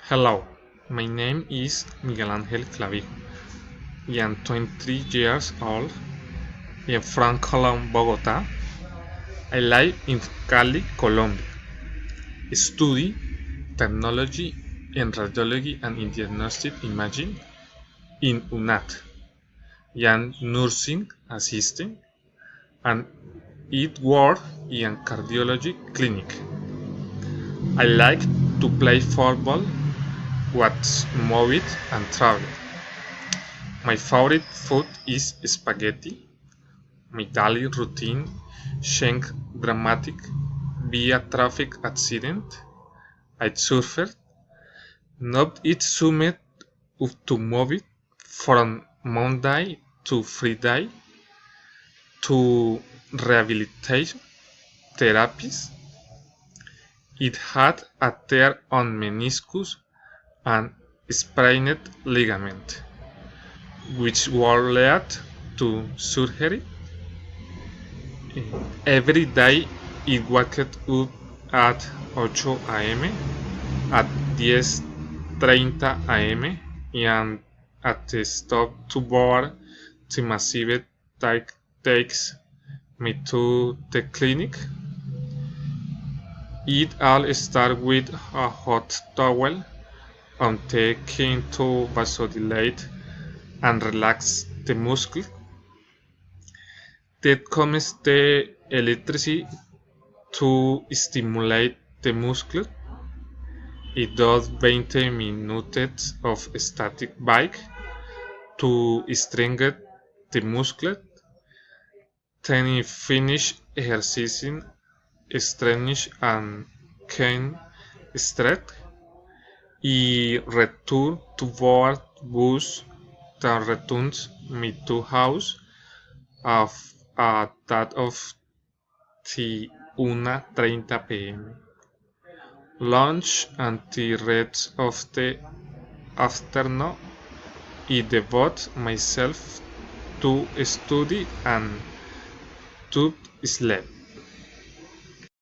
Hello, my name is Miguel Ángel Clavijo. I am 23 years old. I am from Colón, Bogotá. I live in Cali, Colombia. Study technology in radiology and diagnostic imaging in UNAT. I am nursing assistant and it work in cardiology clinic. I like to play football, watch movies and travel. My favorite food is spaghetti. My daily routine change dramatic via traffic accident. I surfed, not it summed up to move from Monday to Friday to rehabilitation therapies. It had a tear on meniscus and sprained ligament, which were led to surgery. Every day it waked up at 8 a.m., at 10:30 a.m., and at the stop to board the massive takes me to the clinic. It all started with a hot towel on taken to vasodilate and relax the muscle. Then comes the electricity to stimulate the muscle. It does 20 minutes of static bike to strengthen the muscle. Then it finish exercising, stretch and can stretch. It return to board bus that returns me to house at that of the 1:30 p.m. Lunch and the rest of the afternoon I devote myself to study and to sleep.